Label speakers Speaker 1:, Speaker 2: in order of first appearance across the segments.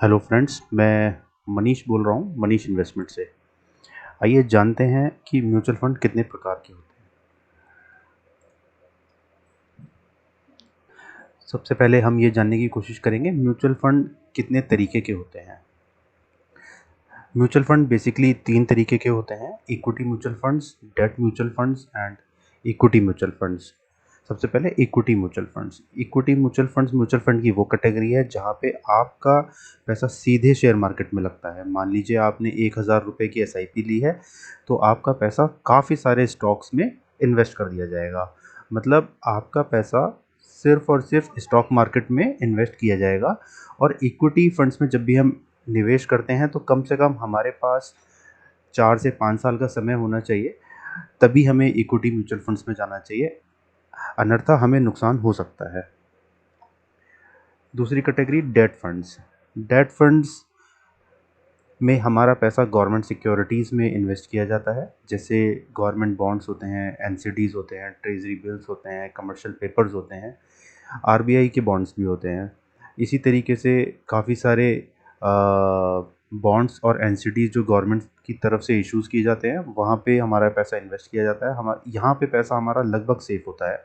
Speaker 1: Hello friends, मैं मनीष बोल रहा हूँ मनीष इन्वेस्टमेंट से। आइए जानते हैं कि म्यूचुअल फंड कितने प्रकार के होते हैं। सबसे पहले हम ये जानने की कोशिश करेंगे म्यूचुअल फंड कितने तरीके के होते हैं। म्यूचुअल फंड बेसिकली तीन तरीके के होते हैं: equity mutual funds, debt mutual funds and equity mutual funds. सबसे पहले equity mutual funds. Equity mutual funds mutual fund की वो कैटेगरी है जहाँ पे आपका पैसा सीधे शेयर मार्केट में लगता है। मान लीजिए आपने 1,000 रुपये की SIP ली है, तो आपका पैसा काफ़ी सारे स्टॉक्स में इन्वेस्ट कर दिया जाएगा। मतलब आपका पैसा सिर्फ और सिर्फ स्टॉक मार्केट में इन्वेस्ट किया जाएगा। और इक्विटी फंड्स में जब भी हम निवेश करते हैं तो कम से कम हमारे पास 4 से 5 साल का समय होना चाहिए, तभी हमें इक्विटी म्यूचुअल फंड्स में जाना चाहिए, अन्यथा हमें नुकसान हो सकता है। दूसरी category date funds. Date funds में हमारा पैसा गवर्नमेंट सिक्योरिटीज़ में इन्वेस्ट किया जाता है, जैसे गवर्नमेंट बॉन्ड्स होते हैं, NCDs होते हैं, ट्रेजरी बिल्स होते हैं, कमर्शियल पेपर्स होते हैं, RBI के बॉन्ड्स भी होते हैं। इसी तरीके से काफ़ी सारे बॉन्ड्स और NCDs जो गवर्नमेंट की तरफ से इश्यूज़ किए जाते हैं, वहाँ पे हमारा पैसा इन्वेस्ट किया जाता है। यहाँ पे पैसा हमारा लगभग सेफ़ होता है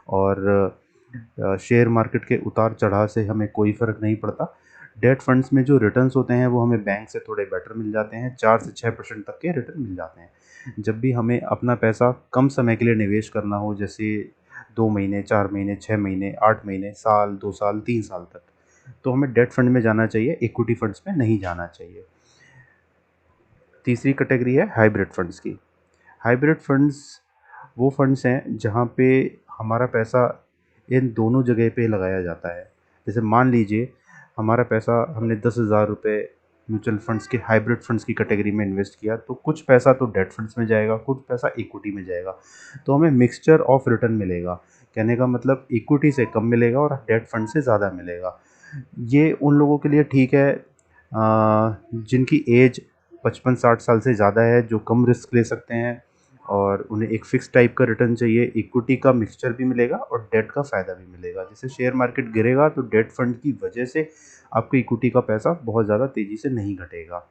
Speaker 1: और शेयर मार्केट के उतार चढ़ाव से हमें कोई फ़र्क नहीं पड़ता। डेट फंड्स में जो रिटर्न्स होते हैं वो हमें बैंक से थोड़े बेटर मिल जाते हैं, 4 से 6% तक के रिटर्न मिल जाते हैं। जब भी हमें अपना पैसा कम समय के लिए निवेश करना हो, जैसे 2 महीने, 4 महीने, 6 महीने, 8 महीने, साल, 2 साल, 3 साल तक, तो हमें डेट फंड में जाना चाहिए, इक्विटी फंड्स में नहीं जाना चाहिए। तीसरी कैटेगरी है हाइब्रिड फंड्स की। हाइब्रिड फंड्स वो फंड्स हैं जहाँ पे हमारा पैसा इन दोनों जगह पे लगाया जाता है। जैसे मान लीजिए हमारा पैसा हमने 10,000 रुपये म्यूचुअल फंड्स के हाइब्रिड फंड्स की कैटेगरी में इन्वेस्ट किया, तो कुछ पैसा तो डेट फंड्स में जाएगा, कुछ पैसा इक्विटी में जाएगा, तो हमें मिक्सचर ऑफ रिटर्न मिलेगा। कहने का मतलब इक्विटी से कम मिलेगा और डेट फंड से ज़्यादा मिलेगा। ये उन लोगों के लिए ठीक है जिनकी एज 55-60 साल से ज़्यादा है, जो कम रिस्क ले सकते हैं और उन्हें एक फ़िक्स टाइप का रिटर्न चाहिए। इक्विटी का मिक्सचर भी मिलेगा और डेट का फ़ायदा भी मिलेगा। जैसे शेयर मार्केट गिरेगा तो डेट फंड की वजह से आपको इक्विटी का पैसा बहुत ज़्यादा तेज़ी से नहीं घटेगा।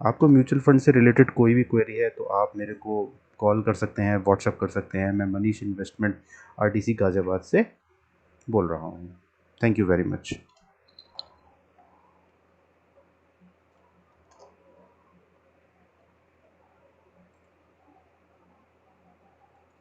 Speaker 1: आपको म्यूचुअल फंड से रिलेटेड कोई भी क्वेरी है तो आप मेरे को कॉल कर सकते हैं, व्हाट्सएप कर सकते हैं। मैं मनीष इन्वेस्टमेंट RTC गाज़ियाबाद से बोल रहा हूँ। Thank you very much.